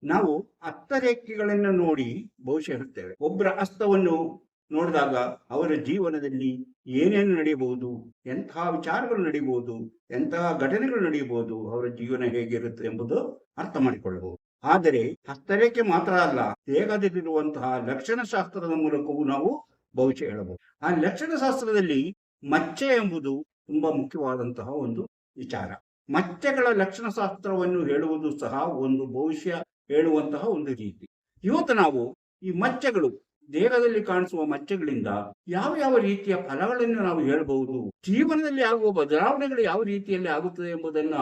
ನಾವು ಹಸ್ತರೇಖೆಗಳನ್ನು ನೋಡಿ ಭವಿಷ್ಯ ಹೇಳ್ತೇವೆ. ಒಬ್ಬರ ಹಸ್ತವನ್ನು ನೋಡಿದಾಗ ಅವರ ಜೀವನದಲ್ಲಿ ಏನೇನು ನಡೆಯಬಹುದು, ಎಂತಹ ವಿಚಾರಗಳು ನಡೆಯಬಹುದು, ಎಂತಹ ಘಟನೆಗಳು ನಡೆಯಬಹುದು, ಅವರ ಜೀವನ ಹೇಗಿರುತ್ತೆ ಎಂಬುದು ಅರ್ಥ ಮಾಡಿಕೊಳ್ಳಬಹುದು. ಆದರೆ ಹಸ್ತರೇಖೆ ಮಾತ್ರ ಅಲ್ಲ, ದೇಹದಲ್ಲಿರುವಂತಹ ಲಕ್ಷಣ ಶಾಸ್ತ್ರದ ಮೂಲಕವೂ ನಾವು ಭವಿಷ್ಯ ಹೇಳಬಹುದು. ಆ ಲಕ್ಷಣ ಶಾಸ್ತ್ರದಲ್ಲಿ ಮಚ್ಚೆ ಎಂಬುದು ತುಂಬಾ ಮುಖ್ಯವಾದಂತಹ ಒಂದು ವಿಚಾರ. ಮಚ್ಚೆಗಳ ಲಕ್ಷಣ ಶಾಸ್ತ್ರವನ್ನು ಹೇಳುವುದು ಸಹ ಒಂದು ಭವಿಷ್ಯ ಹೇಳುವಂತಹ ಒಂದು ರೀತಿ. ಇವತ್ತು ನಾವು ಈ ಮಚ್ಚೆಗಳು, ದೇಹದಲ್ಲಿ ಕಾಣಿಸುವ ಮಚ್ಚೆಗಳಿಂದ ಯಾವ ಯಾವ ರೀತಿಯ ಫಲಗಳನ್ನು ನಾವು ಹೇಳಬಹುದು, ಜೀವನದಲ್ಲಿ ಆಗುವ ಬದಲಾವಣೆಗಳು ಯಾವ ರೀತಿಯಲ್ಲಿ ಆಗುತ್ತದೆ ಎಂಬುದನ್ನ,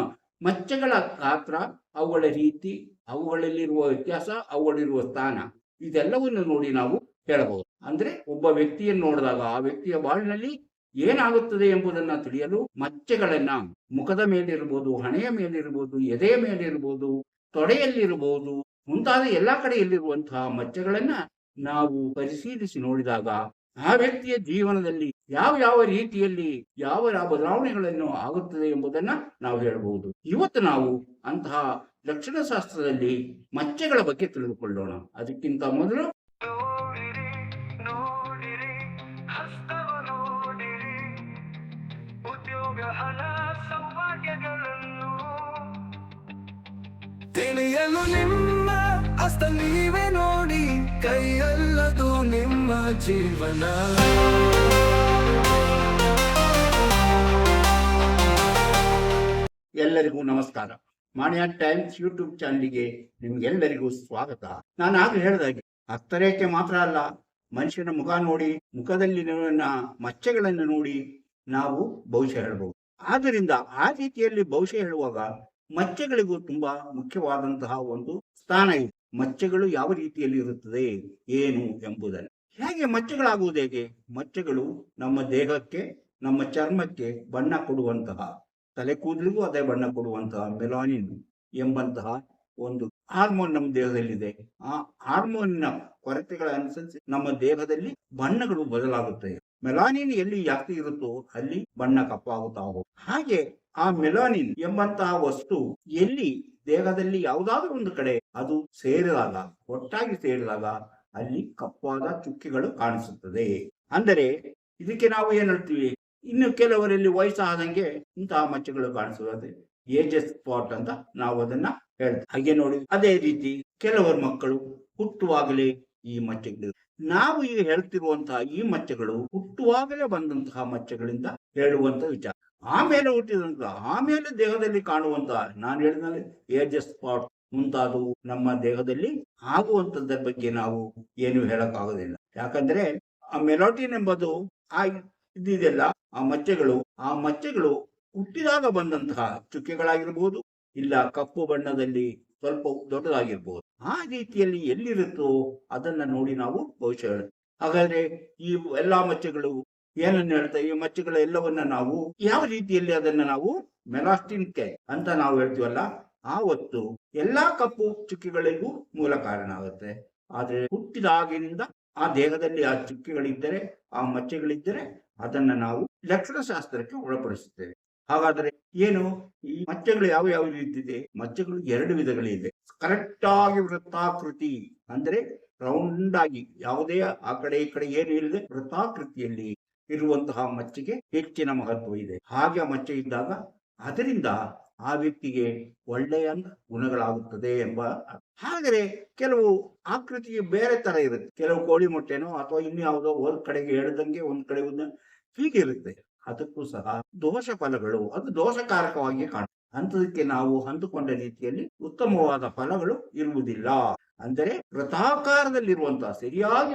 ಮಚ್ಚೆಗಳ ಗಾತ್ರ, ಅವುಗಳ ರೀತಿ, ಅವುಗಳಲ್ಲಿರುವ ವ್ಯತ್ಯಾಸ, ಅವುಗಳಿರುವ ಸ್ಥಾನ, ಇದೆಲ್ಲವನ್ನು ನೋಡಿ ನಾವು ಹೇಳಬಹುದು. ಅಂದ್ರೆ ಒಬ್ಬ ವ್ಯಕ್ತಿಯನ್ನು ನೋಡಿದಾಗ ಆ ವ್ಯಕ್ತಿಯ ಬಾಳಿನಲ್ಲಿ ಏನಾಗುತ್ತದೆ ಎಂಬುದನ್ನ ತಿಳಿಯಲು ಮಚ್ಚೆಗಳನ್ನ ಮುಖದ ಮೇಲಿರ್ಬೋದು, ಹಣೆಯ ಮೇಲಿರ್ಬೋದು, ಎದೆಯ ಮೇಲಿರ್ಬೋದು, ತೊಡೆಯಲ್ಲಿರ್ಬೋದು, ಮುಂತಾದ ಎಲ್ಲಾ ಕಡೆಯಲ್ಲಿರುವಂತಹ ಮಚ್ಚೆಗಳನ್ನ ನಾವು ಪರಿಶೀಲಿಸಿ ನೋಡಿದಾಗ ಆ ವ್ಯಕ್ತಿಯ ಜೀವನದಲ್ಲಿ ಯಾವ ಯಾವ ರೀತಿಯಲ್ಲಿ ಯಾವ ಯಾವ ಬದಲಾವಣೆಗಳನ್ನು ಆಗುತ್ತದೆ ಎಂಬುದನ್ನ ನಾವು ಹೇಳಬಹುದು. ಇವತ್ತು ನಾವು ಅಂತಹ ಲಕ್ಷಣಶಾಸ್ತ್ರದಲ್ಲಿ ಮಚ್ಚೆಗಳ ಬಗ್ಗೆ ತಿಳಿದುಕೊಳ್ಳೋಣ. ಅದಕ್ಕಿಂತ ಮೊದಲು ತಿಳಿಯಲು ನಿಮ್ಮ ಹಸ್ತ ನೀವೇ ನೋಡಿ, ಕೈಯಲ್ಲದು ನಿಮ್ಮ ಜೀವನ. ಎಲ್ಲರಿಗೂ ನಮಸ್ಕಾರ. ಮಾಣಿಯ ಟೈಮ್ಸ್ ಯೂಟ್ಯೂಬ್ ಚಾನಲ್ಗೆ ನಿಮ್ಗೆಲ್ಲರಿಗೂ ಸ್ವಾಗತ. ನಾನು ಆಗ ಹೇಳಿದಾಗೆ ಹಸ್ತರೇಖೆ ಮಾತ್ರ ಅಲ್ಲ, ಮನುಷ್ಯನ ಮುಖ ನೋಡಿ, ಮುಖದಲ್ಲಿನ ಮಚ್ಚೆಗಳನ್ನು ನೋಡಿ ನಾವು ಭವಿಷ್ಯ ಹೇಳಬಹುದು. ಆದ್ದರಿಂದ ಆ ರೀತಿಯಲ್ಲಿ ಭವಿಷ್ಯ ಹೇಳುವಾಗ ಮಚ್ಚೆಗಳಿಗೂ ತುಂಬಾ ಮುಖ್ಯವಾದಂತಹ ಒಂದು ಸ್ಥಾನ ಇದೆ. ಮಚ್ಚೆಗಳು ಯಾವ ರೀತಿಯಲ್ಲಿ ಇರುತ್ತದೆ, ಏನು ಎಂಬುದನ್ನು. ಹೇಗೆ ಮಚ್ಚೆಗಳಾಗುವುದು ಹೇಗೆ? ಮಚ್ಚೆಗಳು ನಮ್ಮ ದೇಹಕ್ಕೆ, ನಮ್ಮ ಚರ್ಮಕ್ಕೆ ಬಣ್ಣ ಕೊಡುವಂತಹ, ತಲೆ ಕೂದಲಿಗೂ ಅದೇ ಬಣ್ಣ ಕೊಡುವಂತಹ ಮೆಲಾನಿನ್ ಎಂಬಂತಹ ಒಂದು ಹಾರ್ಮೋನ್ ನಮ್ಮ ದೇಹದಲ್ಲಿದೆ. ಆ ಹಾರ್ಮೋನಿನ ಕೊರತೆಗಳ ಅನುಸರಿಸಿ ನಮ್ಮ ದೇಹದಲ್ಲಿ ಬಣ್ಣಗಳು ಬದಲಾಗುತ್ತವೆ. ಮೆಲಾನಿನ್ ಎಲ್ಲಿ ಜಾಸ್ತಿ ಇರುತ್ತೋ ಅಲ್ಲಿ ಬಣ್ಣ ಕಪ್ಪಾಗುತ್ತಾ ಹೋಗುತ್ತೆ. ಹಾಗೆ ಆ ಮೆಲಾನಿನ್ ಎಂಬಂತಹ ವಸ್ತು ಎಲ್ಲಿ ದೇಹದಲ್ಲಿ ಯಾವುದಾದ್ರೂ ಒಂದು ಕಡೆ ಅದು ಸೇರಿದಾಗ, ಒಟ್ಟಾಗಿ ಸೇರಿದಾಗ ಅಲ್ಲಿ ಕಪ್ಪಾದ ಚುಕ್ಕೆಗಳು ಕಾಣಿಸುತ್ತದೆ. ಅಂದರೆ ಇದಕ್ಕೆ ನಾವು ಏನ್ ಹೇಳ್ತೀವಿ, ಇನ್ನು ಕೆಲವರಲ್ಲಿ ವಯಸ್ಸಾದಂಗೆ ಇಂತಹ ಮಚ್ಚೆಗಳು ಕಾಣಿಸುತ್ತದೆ, ಏಜಸ್ ಸ್ಪಾಟ್ ಅಂತ ನಾವು ಅದನ್ನ ಹೇಳ್ತೀವಿ. ಹಾಗೆ ನೋಡಿ, ಅದೇ ರೀತಿ ಕೆಲವರು ಮಕ್ಕಳು ಹುಟ್ಟುವಾಗಲೇ ಈ ಮಚ್ಚೆಗಳು, ನಾವು ಈಗ ಹೇಳ್ತಿರುವಂತಹ ಈ ಮಚ್ಚೆಗಳು ಹುಟ್ಟುವಾಗಲೇ ಬಂದಂತಹ ಮಚ್ಚೆಗಳಿಂದ ಹೇಳುವಂತ ವಿಚಾರ. ಆಮೇಲೆ ಹುಟ್ಟಿದಂತಹ, ಆಮೇಲೆ ದೇಹದಲ್ಲಿ ಕಾಣುವಂತಹ, ನಾನು ಹೇಳಿದಲ್ಲಿ ಏಜಸ್ ಸ್ಪಾಟ್ ಮುಂತಾದವು ನಮ್ಮ ದೇಹದಲ್ಲಿ ಆಗುವಂತದ್ರ ಬಗ್ಗೆ ನಾವು ಏನು ಹೇಳಕ್ಕಾಗೋದಿಲ್ಲ. ಯಾಕಂದ್ರೆ ಆ ಮೆಲಾಟಿನ್ ಎಂಬುದು ಆ ಇದಿದೆಲ್ಲ, ಆ ಮಚ್ಚೆಗಳು ಹುಟ್ಟಿದಾಗ ಬಂದಂತಹ ಚುಕ್ಕೆಗಳಾಗಿರ್ಬೋದು, ಇಲ್ಲ ಕಪ್ಪು ಬಣ್ಣದಲ್ಲಿ ಸ್ವಲ್ಪ ದೊಡ್ಡದಾಗಿರ್ಬೋದು. ಆ ರೀತಿಯಲ್ಲಿ ಎಲ್ಲಿರುತ್ತೋ ಅದನ್ನ ನೋಡಿ ನಾವು ಭವಿಷ್ಯ ಹೇಳ್ತೀವಿ. ಹಾಗಾದ್ರೆ ಈ ಎಲ್ಲಾ ಮಚ್ಚೆಗಳು ಏನನ್ನ ಹೇಳ್ತೇವೆ? ಈ ಮಚ್ಚೆಗಳ ಎಲ್ಲವನ್ನ ನಾವು ಯಾವ ರೀತಿಯಲ್ಲಿ ಅದನ್ನ ನಾವು ಮೆಲಾಸ್ಟಿನ್ಕೆ ಅಂತ ನಾವು ಹೇಳ್ತೀವಲ್ಲ, ಆ ವಸ್ತು ಎಲ್ಲಾ ಕಪ್ಪು ಚುಕ್ಕೆಗಳಿಗೂ ಮೂಲ ಕಾರಣ ಆಗುತ್ತೆ. ಆದ್ರೆ ಹುಟ್ಟಿದಾಗಿನಿಂದ ಆ ದೇಹದಲ್ಲಿ ಆ ಚುಕ್ಕೆಗಳಿದ್ದರೆ, ಆ ಮಚ್ಚೆಗಳಿದ್ದರೆ ಅದನ್ನ ನಾವು ಲಕ್ಷಣಶಾಸ್ತ್ರಕ್ಕೆ ಒಳಪಡಿಸುತ್ತೇವೆ. ಹಾಗಾದ್ರೆ ಏನು ಈ ಮಚ್ಚೆಗಳು ಯಾವ ಯಾವ ರೀತಿ ಇದೆ? ಮಚ್ಚೆಗಳು ಎರಡು ವಿಧಗಳಿದೆ. ಕರೆಕ್ಟ್ ಆಗಿ ವೃತ್ತಾಕೃತಿ ಅಂದ್ರೆ ರೌಂಡ್ ಆಗಿ, ಯಾವುದೇ ಆ ಕಡೆ ಈ ಕಡೆ ಏನು ಇಲ್ಲದೆ ವೃತ್ತಾಕೃತಿಯಲ್ಲಿ ಇರುವಂತಹ ಮಚ್ಚೆಗೆ ಹೆಚ್ಚಿನ ಮಹತ್ವ ಇದೆ. ಹಾಗೆ ಮಚ್ಚೆ ಇದ್ದಾಗ ಅದರಿಂದ ಆ ವ್ಯಕ್ತಿಗೆ ಒಳ್ಳೆಯ ಗುಣಗಳಾಗುತ್ತದೆ ಎಂಬ. ಹಾಗೆ ಕೆಲವು ಆಕೃತಿಗೆ ಬೇರೆ ತರ ಇರುತ್ತೆ. ಕೆಲವು ಕೋಳಿ ಮೊಟ್ಟೆನೋ ಅಥವಾ ಇನ್ನು ಯಾವುದೋ ಒಂದ್ ಕಡೆಗೆ ಹೇಳ್ದಂಗೆ ಒಂದ್ ಕಡೆ ಹೀಗಿರುತ್ತೆ. ಅದಕ್ಕೂ ಸಹ ದೋಷ ಫಲಗಳು, ಅದು ದೋಷಕಾರಕವಾಗಿ ಕಾಣುತ್ತೆ. ಅಂತದಕ್ಕೆ ನಾವು ಅಂದುಕೊಂಡ ರೀತಿಯಲ್ಲಿ ಉತ್ತಮವಾದ ಫಲಗಳು ಇರುವುದಿಲ್ಲ. ಅಂದರೆ ವೃತ್ತಾಕಾರದಲ್ಲಿರುವಂತಹ, ಸರಿಯಾಗಿ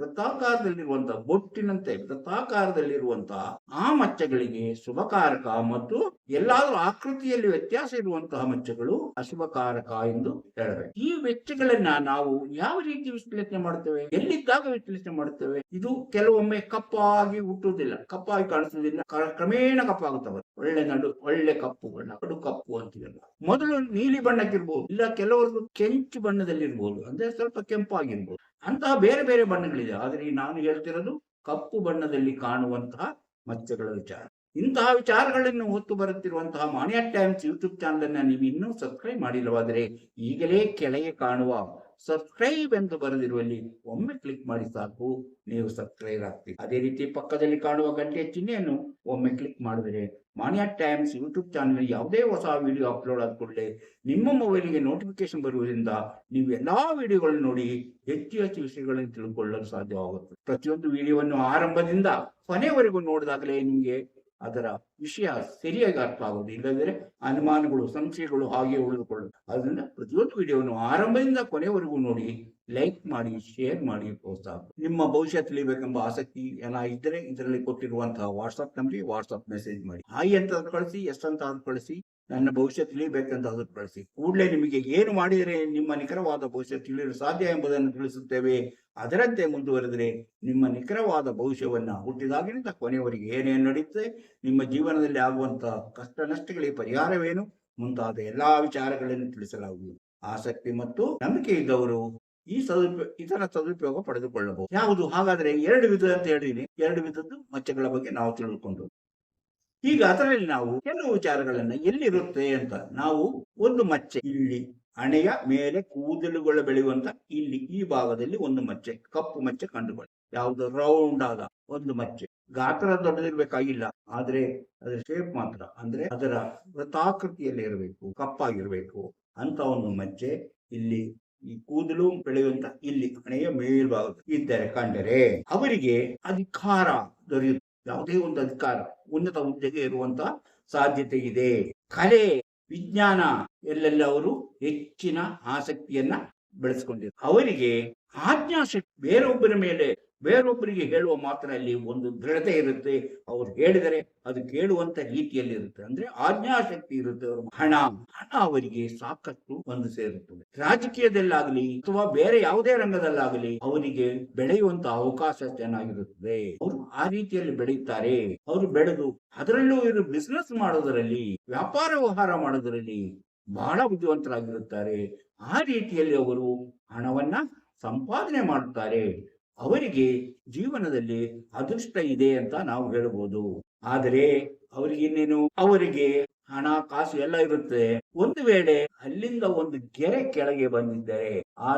ವೃತ್ತಾಕಾರದಲ್ಲಿರುವಂತಹ, ಬೊಟ್ಟಿನಂತೆ ವೃತ್ತಾಕಾರದಲ್ಲಿರುವಂತಹ ಆ ಮಚ್ಚೆಗಳಿಗೆ ಶುಭಕಾರಕ, ಮತ್ತು ಎಲ್ಲಾದ್ರೂ ಆಕೃತಿಯಲ್ಲಿ ವ್ಯತ್ಯಾಸ ಇರುವಂತಹ ಮಚ್ಚೆಗಳು ಅಶುಭಕಾರಕ ಎಂದು ಹೇಳಬೇಕು. ಈ ವೆಚ್ಚಗಳನ್ನ ನಾವು ಯಾವ ರೀತಿ ವಿಶ್ಲೇಷಣೆ ಮಾಡ್ತೇವೆ, ಎಲ್ಲಿದ್ದಾಗ ವಿಶ್ಲೇಷಣೆ ಮಾಡ್ತೇವೆ? ಇದು ಕೆಲವೊಮ್ಮೆ ಕಪ್ಪಾಗಿ ಹುಟ್ಟುವುದಿಲ್ಲ, ಕಪ್ಪಾಗಿ ಕಾಣಿಸುವುದಿಲ್ಲ, ಕ್ರಮೇಣ ಕಪ್ಪಾಗುತ್ತವೆ. ಒಳ್ಳೆ ಕಪ್ಪು ಬಣ್ಣ, ಕಡು ಕಪ್ಪು ಅಂತೀವಲ್ಲ. ಮೊದಲು ನೀಲಿ ಬಣ್ಣಕ್ಕಿರ್ಬೋದು, ಇಲ್ಲ ಕೆಲವರದು ಕೆಂಚು ಬಣ್ಣದಲ್ಲಿರ್ಬೋದು, ಅಂದ್ರೆ ಸ್ವಲ್ಪ ಕೆಂಪಾಗಿರ್ಬೋದು. ಅಂತಹ ಬೇರೆ ಬೇರೆ ಬಣ್ಣಗಳಿದೆ. ಆದ್ರೆ ನಾನು ಹೇಳ್ತಿರೋದು ಕಪ್ಪು ಬಣ್ಣದಲ್ಲಿ ಕಾಣುವಂತಹ ಮಚ್ಚೆಗಳ ವಿಚಾರ. ಇಂತಹ ವಿಚಾರಗಳನ್ನು ಹೊತ್ತು ಬರುತ್ತಿರುವಂತಹ ಮಾಣಿಯ ಟೈಮ್ಸ್ ಯೂಟ್ಯೂಬ್ ಚಾನಲ್ ಅನ್ನ ನೀವು ಇನ್ನೂ ಸಬ್ಸ್ಕ್ರೈಬ್ ಮಾಡಿಲ್ಲವಾದರೆ ಈಗಲೇ ಕೆಳಗೆ ಕಾಣುವ ಸಬ್ಸ್ಕ್ರೈಬ್ ಎಂದು ಬರೆದಿರುವಲ್ಲಿ ಒಮ್ಮೆ ಕ್ಲಿಕ್ ಮಾಡಿ ಸಾಕು, ನೀವು ಸಬ್ಸ್ಕ್ರೈಬ್ ಆಗ್ತೀವಿ. ಅದೇ ರೀತಿ ಪಕ್ಕದಲ್ಲಿ ಕಾಣುವ ಗಂಟೆಯ ಚಿಹ್ನೆಯನ್ನು ಒಮ್ಮೆ ಕ್ಲಿಕ್ ಮಾಡಿದರೆ ಮಾಣಿಯ ಟೈಮ್ಸ್ ಯೂಟ್ಯೂಬ್ ಚಾನಲ್ ಯಾವುದೇ ಹೊಸ ವಿಡಿಯೋ ಅಪ್ಲೋಡ್ ಆದ ಕೂಡಲೇ ನಿಮ್ಮ ಮೊಬೈಲಿಗೆ ನೋಟಿಫಿಕೇಶನ್ ಬರುವುದರಿಂದ ನೀವು ಎಲ್ಲಾ ವಿಡಿಯೋಗಳನ್ನು ನೋಡಿ ಹೆಚ್ಚು ಹೆಚ್ಚು ವಿಷಯಗಳನ್ನು ತಿಳ್ಕೊಳ್ಳಲು ಸಾಧ್ಯವಾಗುತ್ತದೆ. ಪ್ರತಿಯೊಂದು ವಿಡಿಯೋವನ್ನು ಆರಂಭದಿಂದ ಕೊನೆವರೆಗೂ ನೋಡಿದಾಗಲೇ ನಿಮಗೆ ಅದರ ವಿಷಯ ಸರಿಯಾಗಿ ಅರ್ಥ ಆಗೋದು, ಇಲ್ಲದಿದ್ದರೆ ಅನುಮಾನಗಳು ಸಂಶಯಗಳು ಹಾಗೆ ಉಳಿದುಕೊಳ್ಳುದು. ಅದರಿಂದ ಪ್ರತಿಯೊಂದು ವಿಡಿಯೋವನ್ನು ಆರಂಭದಿಂದ ಕೊನೆವರೆಗೂ ನೋಡಿ, ಲೈಕ್ ಮಾಡಿ, ಶೇರ್ ಮಾಡಿ, ಪ್ರೋತ್ಸಾಹ. ನಿಮ್ಮ ಭವಿಷ್ಯ ತಿಳಿಬೇಕೆಂಬ ಆಸಕ್ತಿ ಎಲ್ಲ ಇದ್ದರೆ ಇದರಲ್ಲಿ ಕೊಟ್ಟಿರುವಂತಹ ವಾಟ್ಸ್ಆಪ್ ನಂಬರಿಗೆ ವಾಟ್ಸ್ಆಪ್ ಮೆಸೇಜ್ ಮಾಡಿ. ಹಾಯ್ ಅಂತ ಕಳಿಸಿ, ಎಸ್ ಅಂತ ಕಳಿಸಿ, ನನ್ನ ಭವಿಷ್ಯ ತಿಳಿಬೇಕಂತ ಅದನ್ನು ಕಳಿಸಿ. ಕೂಡಲೇ ನಿಮಗೆ ಏನು ಮಾಡಿದರೆ ನಿಮ್ಮ ನಿಖರವಾದ ಭವಿಷ್ಯ ತಿಳಿಯಲು ಸಾಧ್ಯ ಎಂಬುದನ್ನು ತಿಳಿಸುತ್ತೇವೆ. ಅದರಂತೆ ಮುಂದುವರೆದರೆ ನಿಮ್ಮ ನಿಖರವಾದ ಭವಿಷ್ಯವನ್ನ ಹುಟ್ಟಿದಾಗಿನಿಂದ ಕೊನೆಯವರೆಗೆ ಏನೇನು ನಡೆಯುತ್ತೆ, ನಿಮ್ಮ ಜೀವನದಲ್ಲಿ ಆಗುವಂತಹ ಕಷ್ಟ ನಷ್ಟಗಳಿಗೆ ಪರಿಹಾರವೇನು ಮುಂತಾದ ಎಲ್ಲಾ ವಿಚಾರಗಳನ್ನು ತಿಳಿಸಲಾಗುವುದು. ಆಸಕ್ತಿ ಮತ್ತು ನಂಬಿಕೆ ಇದ್ದವರು ಇದರ ಸದುಪಯೋಗ ಪಡೆದುಕೊಳ್ಳಬಹುದು. ಯಾವುದು ಹಾಗಾದ್ರೆ 2 ವಿಧ ಅಂತ ಹೇಳಿದೀನಿ. 2 ವಿಧದ್ದು ಮಚ್ಚೆಗಳ ಬಗ್ಗೆ ನಾವು ತಿಳಿದುಕೊಂಡು ಈಗ ಅದರಲ್ಲಿ ನಾವು ಕೆಲವು ವಿಚಾರಗಳನ್ನ ಎಲ್ಲಿರುತ್ತೆ ಅಂತ ನಾವು ಒಂದು ಮಚ್ಚೆ ಇಲ್ಲಿ ಹಣೆಯ ಮೇಲೆ ಕೂದಲುಗಳು ಬೆಳೆಯುವಂತ ಇಲ್ಲಿ ಈ ಭಾಗದಲ್ಲಿ ಒಂದು ಮಚ್ಚೆ, ಕಪ್ಪು ಮಚ್ಚೆ ಕಂಡುಕೊಳ್ಳಿ. ಯಾವುದು ರೌಂಡ್ ಆದ ಒಂದು ಮಚ್ಚೆ, ಗಾತ್ರ ದೊಡ್ಡದಿರ್ಬೇಕಾಗಿಲ್ಲ, ಆದ್ರೆ ಅದರ ಶೇಪ್ ಮಾತ್ರ, ಅಂದ್ರೆ ಅದರ ವೃತ್ತಾಕೃತಿಯಲ್ಲಿ ಇರಬೇಕು, ಕಪ್ಪಾಗಿರ್ಬೇಕು ಅಂತ ಒಂದು ಮಚ್ಚೆ ಇಲ್ಲಿ ಈ ಕೂದಲು ಬೆಳೆಯುವಂತ ಇಲ್ಲಿ ಹಣೆಯ ಮೇಲ್ಭಾಗ ಇದ್ದರೆ ಕಂಡರೆ ಅವರಿಗೆ ಅಧಿಕಾರ ದೊರೆಯುತ್ತೆ. ಯಾವುದೇ ಒಂದು ಅಧಿಕಾರ, ಉನ್ನತ ಹುದ್ದೆಗೆ ಇರುವಂತ ಸಾಧ್ಯತೆ ಇದೆ. ಕಲೆ, ವಿಜ್ಞಾನ ಎಲ್ಲೆಲ್ಲ ಅವರು ಹೆಚ್ಚಿನ ಆಸಕ್ತಿಯನ್ನ ಬೆಳೆಸ್ಕೊಂಡಿದ್ದಾರೆ. ಅವರಿಗೆ ಆಜ್ಞಾಶಕ್ತಿ, ಬೇರೊಬ್ಬರಿಗೆ ಹೇಳುವ ಮಾತಿನಲ್ಲಿ ಒಂದು ದೃಢತೆ ಇರುತ್ತೆ. ಅವ್ರು ಹೇಳಿದರೆ ಅದು ಕೇಳುವಂತ ರೀತಿಯಲ್ಲಿ ಇರುತ್ತೆ, ಅಂದ್ರೆ ಆಜ್ಞಾಶಕ್ತಿ ಇರುತ್ತೆ. ಹಣ ಅವರಿಗೆ ಸಾಕಷ್ಟು ಒಂದು ಸೇರುತ್ತದೆ. ರಾಜಕೀಯದಲ್ಲಾಗಲಿ ಅಥವಾ ಬೇರೆ ಯಾವುದೇ ರಂಗದಲ್ಲಾಗಲಿ ಅವರಿಗೆ ಬೆಳೆಯುವಂತ ಅವಕಾಶ ಚೆನ್ನಾಗಿರುತ್ತದೆ. ಅವರು ಆ ರೀತಿಯಲ್ಲಿ ಬೆಳೆಯುತ್ತಾರೆ. ಅವರು ಬೆಳೆದು ಅದರಲ್ಲೂ ಇವರು ಬಿಸ್ನೆಸ್ ಮಾಡೋದರಲ್ಲಿ, ವ್ಯಾಪಾರ ವ್ಯವಹಾರ ಮಾಡೋದರಲ್ಲಿ ಬಹಳ ಬುದ್ಧಿವಂತರಾಗಿರುತ್ತಾರೆ. ಆ ರೀತಿಯಲ್ಲಿ ಅವರು ಹಣವನ್ನ ಸಂಪಾದನೆ ಮಾಡುತ್ತಾರೆ. ಅವರಿಗೆ ಜೀವನದಲ್ಲಿ ಅದೃಷ್ಟ ಇದೆ ಅಂತ ನಾವು ಹೇಳಬಹುದು. ಆದರೆ ಅವರಿಗೆ ಇನ್ನೇನು, ಅವರಿಗೆ ಹಣ ಕಾಸು ಎಲ್ಲ ಇರುತ್ತೆ. ಒಂದು ವೇಳೆ ಅಲ್ಲಿಂದ ಒಂದು ಗೆರೆ ಕೆಳಗೆ ಬಂದಿದ್ದರೆ, ಆ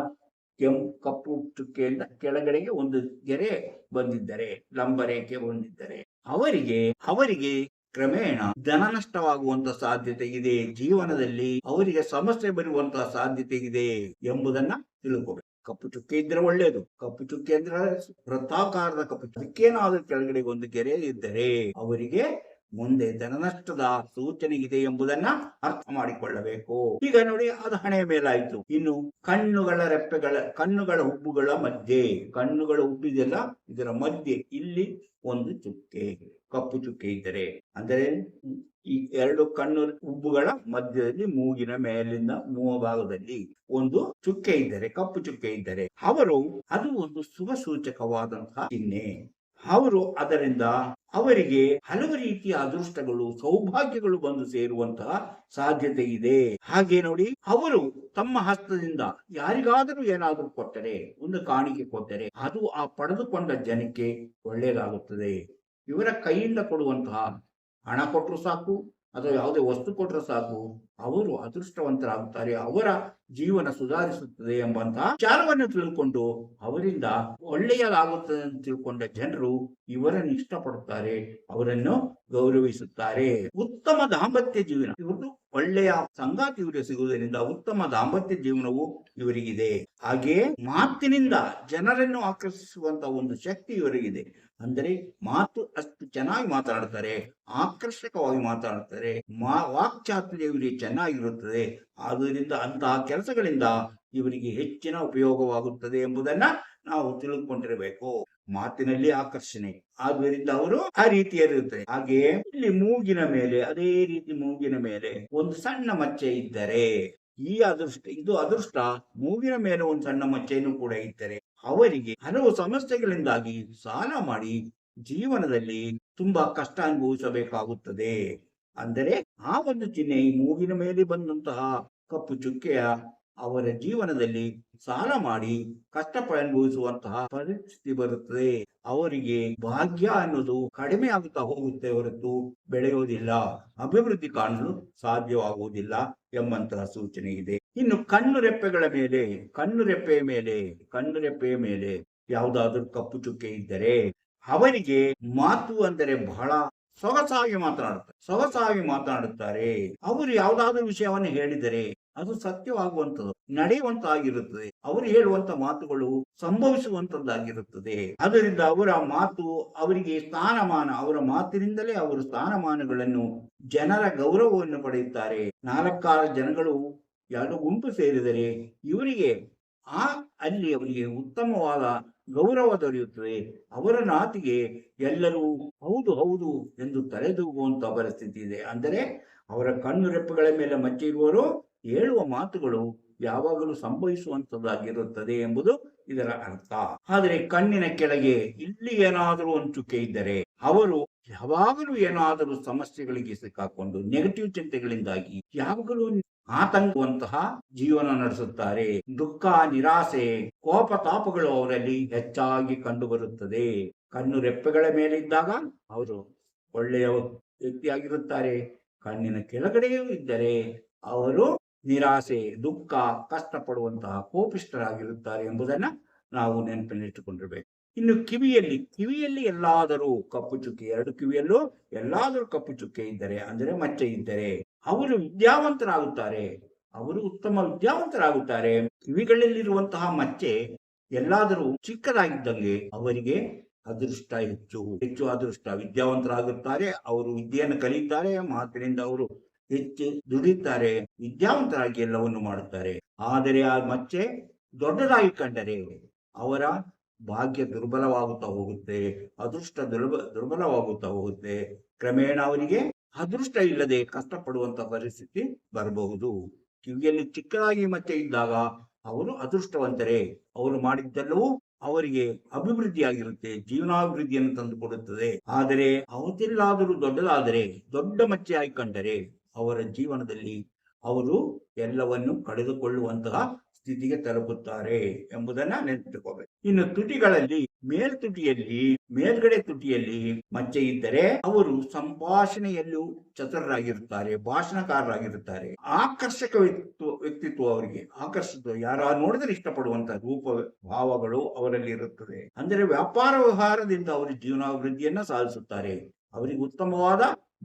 ಕಪ್ಪು ಚುಕ್ಕೆಯಿಂದ ಕೆಳಗಡೆಗೆ ಒಂದು ಗೆರೆ ಬಂದಿದ್ದರೆ, ಲಂಬರೇಖೆ ಬಂದಿದ್ದರೆ ಅವರಿಗೆ ಕ್ರಮೇಣ ಧನ ನಷ್ಟವಾಗುವಂತ ಸಾಧ್ಯತೆ ಇದೆ. ಜೀವನದಲ್ಲಿ ಅವರಿಗೆ ಸಮಸ್ಯೆ ಬರುವಂತಹ ಸಾಧ್ಯತೆ ಇದೆ ಎಂಬುದನ್ನ ತಿಳ್ಕೊಬೇಕು. ಕಪ್ಪು ಚುಕ್ಕೆ ಇದ್ರೆ ಒಳ್ಳೇದು. ಕಪ್ಪು ಚುಕ್ಕೆ ಅಂದ್ರೆ ವೃತ್ತಾಕಾರದ ಕಪ್ಪು, ಅದಕ್ಕೇನಾದ್ರೂ ಕೆಳಗಡೆ ಒಂದು ಗೆರೆ ಇದ್ದರೆ ಅವರಿಗೆ ಮುಂದೆ ಧನ ನಷ್ಟದ ಸೂಚನೆ ಇದೆ ಎಂಬುದನ್ನ ಅರ್ಥ ಮಾಡಿಕೊಳ್ಳಬೇಕು. ಈಗ ನೋಡಿ, ಅದು ಹಣೆಯ ಮೇಲಾಯ್ತು. ಇನ್ನು ಕಣ್ಣುಗಳ ಹುಬ್ಬುಗಳ ಮಧ್ಯೆ, ಕಣ್ಣುಗಳ ಹುಬ್ಬಿದೆಲ್ಲ ಇದರ ಮಧ್ಯೆ ಇಲ್ಲಿ ಒಂದು ಚುಕ್ಕೆ, ಕಪ್ಪು ಚುಕ್ಕೆ ಇದ್ದರೆ, ಅಂದರೆ ಈ 2 ಕಣ್ಣು ಹುಬ್ಬುಗಳ ಮಧ್ಯದಲ್ಲಿ ಮೂಗಿನ ಮೇಲಿಂದ ಭಾಗದಲ್ಲಿ ಒಂದು ಚುಕ್ಕೆ ಇದ್ದರೆ, ಕಪ್ಪು ಚುಕ್ಕೆ ಇದ್ದರೆ ಅದು ಒಂದು ಶುಭ ಸೂಚಕವಾದಂತಹ ಚಿಹ್ನೆ. ಅದರಿಂದ ಅವರಿಗೆ ಹಲವು ರೀತಿಯ ಅದೃಷ್ಟಗಳು, ಸೌಭಾಗ್ಯಗಳು ಬಂದು ಸೇರುವಂತಹ ಸಾಧ್ಯತೆ ಇದೆ. ಹಾಗೆ ನೋಡಿ, ಅವರು ತಮ್ಮ ಹಸ್ತದಿಂದ ಯಾರಿಗಾದರೂ ಏನಾದರೂ ಕೊಟ್ಟರೆ, ಒಂದು ಕಾಣಿಕೆ ಕೊಟ್ಟರೆ, ಅದು ಆ ಪಡೆದುಕೊಂಡ ಜನಕ್ಕೆ ಒಳ್ಳೆಯದಾಗುತ್ತದೆ. ಇವರ ಕೈಯಿಂದ ಕೊಡುವಂತಹ ಹಣ ಕೊಟ್ಟರು ಸಾಕು ಅಥವಾ ಯಾವುದೇ ವಸ್ತು ಕೊಟ್ಟರು ಸಾಕು, ಅವರು ಅದೃಷ್ಟವಂತರಾಗುತ್ತಾರೆ, ಅವರ ಜೀವನ ಸುಧಾರಿಸುತ್ತದೆ ಎಂಬಂತಹ ವಿಚಾರವನ್ನು ತಿಳ್ಕೊಂಡು ಅವರಿಂದ ಒಳ್ಳೆಯದಾಗುತ್ತದೆ ಅಂತ ತಿಳ್ಕೊಂಡ ಜನರು ಇವರನ್ನು ಇಷ್ಟಪಡುತ್ತಾರೆ, ಅವರನ್ನು ಗೌರವಿಸುತ್ತಾರೆ. ಉತ್ತಮ ದಾಂಪತ್ಯ ಜೀವನ, ಇವರು ಒಳ್ಳೆಯ ಸಂಗಾತಿ ಇವರಿಗೆ ಸಿಗುವುದರಿಂದ ಉತ್ತಮ ದಾಂಪತ್ಯ ಜೀವನವು ಇವರಿಗಿದೆ. ಹಾಗೆ ಮಾತಿನಿಂದ ಜನರನ್ನು ಆಕರ್ಷಿಸುವಂತ ಒಂದು ಶಕ್ತಿ ಇವರಿಗಿದೆ. ಅಂದರೆ ಮಾತು ಅಷ್ಟು ಚೆನ್ನಾಗಿ ಮಾತಾಡ್ತಾರೆ, ಆಕರ್ಷಕವಾಗಿ ಮಾತಾಡ್ತಾರೆ, ವಾಕ್ಚಾತುರ್ಯ ಇವರಿಗೆ ಚೆನ್ನಾಗಿರುತ್ತದೆ. ಆದ್ದರಿಂದ ಅಂತಹ ಕೆಲಸಗಳಿಂದ ಇವರಿಗೆ ಹೆಚ್ಚಿನ ಉಪಯೋಗವಾಗುತ್ತದೆ ಎಂಬುದನ್ನ ನಾವು ತಿಳಿದುಕೊಂಡಿರಬೇಕು. ಮಾತಿನಲ್ಲಿ ಆಕರ್ಷಣೆ, ಆದ್ದರಿಂದ ಅವರು ಆ ರೀತಿಯಲ್ಲಿರುತ್ತಾರೆ. ಹಾಗೆಯೇ ಇಲ್ಲಿ ಮೂಗಿನ ಮೇಲೆ, ಅದೇ ರೀತಿ ಮೂಗಿನ ಮೇಲೆ ಒಂದು ಸಣ್ಣ ಮಚ್ಚೆ ಇದ್ದರೆ ಇದು ಅದೃಷ್ಟ. ಮೂಗಿನ ಮೇಲೆ ಒಂದು ಸಣ್ಣ ಮಚ್ಚೆಯನ್ನು ಕೂಡ ಇದ್ದರೆ ಅವರಿಗೆ ಹಲವು ಸಮಸ್ಯೆಗಳಿಂದಾಗಿ ಸಾಲ ಮಾಡಿ ಜೀವನದಲ್ಲಿ ತುಂಬಾ ಕಷ್ಟ ಅನುಭವಿಸಬೇಕಾಗುತ್ತದೆ. ಅಂದರೆ ಆ ಒಂದು ಚಿಹ್ನೆ, ಮೂಗಿನ ಮೇಲೆ ಬಂದಂತಹ ಕಪ್ಪು ಚುಕ್ಕೆಯ ಅವರ ಜೀವನದಲ್ಲಿ ಸಾಲ ಮಾಡಿ ಕಷ್ಟ ಅನುಭವಿಸುವಂತಹ ಪರಿಸ್ಥಿತಿ ಬರುತ್ತದೆ. ಅವರಿಗೆ ಭಾಗ್ಯ ಅನ್ನೋದು ಕಡಿಮೆ ಆಗುತ್ತಾ ಹೋಗುತ್ತೆ ಹೊರತು ಬೆಳೆಯುವುದಿಲ್ಲ, ಅಭಿವೃದ್ಧಿ ಕಾಣಲು ಸಾಧ್ಯವಾಗುವುದಿಲ್ಲ ಎಂಬಂತಹ ಸೂಚನೆ ಇದೆ. ಇನ್ನು ಕಣ್ಣುರೆಪ್ಪೆಯ ಮೇಲೆ ಯಾವುದಾದ್ರೂ ಕಪ್ಪು ಚುಕ್ಕೆ ಇದ್ದರೆ ಅವರಿಗೆ ಮಾತು ಅಂದರೆ ಬಹಳ ಸೊಗಸಾಗಿ ಮಾತನಾಡುತ್ತಾರೆ. ಅವರು ಯಾವುದಾದ್ರೂ ವಿಷಯವನ್ನು ಹೇಳಿದರೆ ಅದು ಸತ್ಯವಾಗುವಂಥದ್ದು, ನಡೆಯುವಂತಾಗಿರುತ್ತದೆ. ಅವರು ಹೇಳುವಂತ ಮಾತುಗಳು ಸಂಭವಿಸುವಂತದ್ದಾಗಿರುತ್ತದೆ. ಅದರಿಂದ ಅವರ ಮಾತು ಅವರಿಗೆ ಸ್ಥಾನಮಾನ, ಅವರ ಮಾತಿನಿಂದಲೇ ಅವರು ಸ್ಥಾನಮಾನಗಳನ್ನು, ಜನರ ಗೌರವವನ್ನು ಪಡೆಯುತ್ತಾರೆ. 4-6 ಜನಗಳು ಎರಡು ಗುಂಪು ಸೇರಿದರೆ ಇವರಿಗೆ ಅಲ್ಲಿ ಅವರಿಗೆ ಉತ್ತಮವಾದ ಗೌರವ ದೊರೆಯುತ್ತದೆ. ಅವರ ಮಾತಿಗೆ ಎಲ್ಲರೂ ಹೌದು ಹೌದು ಎಂದು ತಲೆದೂಗುವಂತ ಪರಿಸ್ಥಿತಿ ಇದೆ. ಅಂದರೆ ಅವರ ಕಣ್ಣುರೆಪ್ಪೆಗಳ ಮೇಲೆ ಮಚ್ಚೆ ಇರುವವರು ಹೇಳುವ ಮಾತುಗಳು ಯಾವಾಗಲೂ ಸಂಭವಿಸುವಂತದ್ದಾಗಿರುತ್ತದೆ ಎಂಬುದು ಇದರ ಅರ್ಥ. ಆದರೆ ಕಣ್ಣಿನ ಕೆಳಗೆ ಇಲ್ಲಿ ಏನಾದರೂ ಒಂದು ಚುಕ್ಕೆ ಇದ್ದರೆ ಅವರು ಯಾವಾಗಲೂ ಏನಾದರೂ ಸಮಸ್ಯೆಗಳಿಗೆ ಸಿಕ್ಕಾಕೊಂಡು ನೆಗೆಟಿವ್ ಚಿಂತೆಗಳಿಂದಾಗಿ ಯಾವಾಗಲೂ ಆತಂಕವಂತಹ ಜೀವನ ನಡೆಸುತ್ತಾರೆ. ದುಃಖ, ನಿರಾಸೆ, ಕೋಪ, ತಾಪಗಳು ಅವರಲ್ಲಿ ಹೆಚ್ಚಾಗಿ ಕಂಡು ಬರುತ್ತದೆ. ಕಣ್ಣು ರೆಪ್ಪೆಗಳ ಮೇಲಿದ್ದಾಗ ಅವರು ಒಳ್ಳೆಯ ವ್ಯಕ್ತಿಯಾಗಿರುತ್ತಾರೆ. ಕಣ್ಣಿನ ಕೆಳಗಡೆಯೂ ಇದ್ದರೆ ಅವರು ನಿರಾಸೆ, ದುಃಖ, ಕಷ್ಟಪಡುವಂತಹ ಕೋಪಿಷ್ಠರಾಗಿರುತ್ತಾರೆ ಎಂಬುದನ್ನ ನಾವು ನೆನಪಿನಲ್ಲಿಟ್ಟುಕೊಂಡಿರ್ಬೇಕು. ಇನ್ನು ಕಿವಿಯಲ್ಲಿ ಎಲ್ಲಾದರೂ ಕಪ್ಪು ಚುಕ್ಕೆ, 2 ಕಿವಿಯಲ್ಲೂ ಎಲ್ಲಾದರೂ ಕಪ್ಪು ಚುಕ್ಕೆ ಇದ್ದರೆ, ಅಂದರೆ ಮಚ್ಚೆ ಇದ್ದರೆ ಅವರು ಉತ್ತಮ ವಿದ್ಯಾವಂತರಾಗುತ್ತಾರೆ. ಕಿವಿಗಳಲ್ಲಿರುವಂತಹ ಮಚ್ಚೆ ಎಲ್ಲಾದರೂ ಚಿಕ್ಕದಾಗಿದ್ದಂಗೆ ಅವರಿಗೆ ಅದೃಷ್ಟ ಹೆಚ್ಚು ಅದೃಷ್ಟ, ವಿದ್ಯಾವಂತರಾಗುತ್ತಾರೆ. ಅವರು ವಿದ್ಯೆಯನ್ನು ಕಲಿಯುತ್ತಾರೆ, ಮಾತಿನಿಂದ ಅವರು ಹೆಚ್ಚು ದುಡಿಯುತ್ತಾರೆ, ವಿದ್ಯಾವಂತರಾಗಿ ಎಲ್ಲವನ್ನು ಮಾಡುತ್ತಾರೆ. ಆದರೆ ಆ ಮಚ್ಚೆ ದೊಡ್ಡದಾಗಿ ಕಂಡರೆ ಅವರ ಭಾಗ್ಯ ದುರ್ಬಲವಾಗುತ್ತಾ ಹೋಗುತ್ತೆ, ಅದೃಷ್ಟ ದುರ್ಬಲವಾಗುತ್ತಾ ಹೋಗುತ್ತೆ. ಕ್ರಮೇಣ ಅವರಿಗೆ ಅದೃಷ್ಟ ಇಲ್ಲದೆ ಕಷ್ಟಪಡುವಂತ ಪರಿಸ್ಥಿತಿ ಬರಬಹುದು. ಕಿವಿಯಲ್ಲಿ ಚಿಕ್ಕದಾಗಿ ಮಚ್ಚೆ ಇದ್ದಾಗ ಅವರು ಅದೃಷ್ಟವಂತರೇ. ಅವರು ಮಾಡಿದ್ದೆಲ್ಲವೂ ಅವರಿಗೆ ಅಭಿವೃದ್ಧಿಯಾಗಿರುತ್ತೆ, ಜೀವನಾಭಿವೃದ್ಧಿಯನ್ನು ತಂದುಕೊಡುತ್ತದೆ. ಆದರೆ ಅವತ್ತೆಲ್ಲಾದರೂ ದೊಡ್ಡ ಮಚ್ಚೆ ಆಗಿ ಕಂಡರೆ ಅವರ ಜೀವನದಲ್ಲಿ ಅವರು ಎಲ್ಲವನ್ನು ಕಳೆದುಕೊಳ್ಳುವಂತಹ ಸ್ಥಿತಿಗೆ ತಲುಪುತ್ತಾರೆ ಎಂಬುದನ್ನ ನೆನಪಿಟ್ಟುಕೋಬೇಕು. ಇನ್ನು ತುಟಿಗಳಲ್ಲಿ ಮೇಲ್ಗಡೆ ತುಟಿಯಲ್ಲಿ ಮಚ್ಚೆ ಇದ್ದರೆ ಅವರು ಸಂಭಾಷಣೆಯಲ್ಲೂ ಚತುರರಾಗಿರುತ್ತಾರೆ, ಭಾಷಣಕಾರರಾಗಿರುತ್ತಾರೆ. ಆಕರ್ಷಕ ವ್ಯಕ್ತಿತ್ವ ಅವರಿಗೆ ಯಾರು ನೋಡಿದರೆ ಇಷ್ಟಪಡುವಂತಹ ರೂಪ ಭಾವಗಳು ಅವರಲ್ಲಿ ಇರುತ್ತದೆ. ಅಂದರೆ ವ್ಯಾಪಾರ ವ್ಯವಹಾರದಿಂದ ಅವರು ಜೀವನಾಭಿವೃದ್ಧಿಯನ್ನ ಸಾಧಿಸುತ್ತಾರೆ. ಅವರಿಗೆ ಉತ್ತಮವಾದ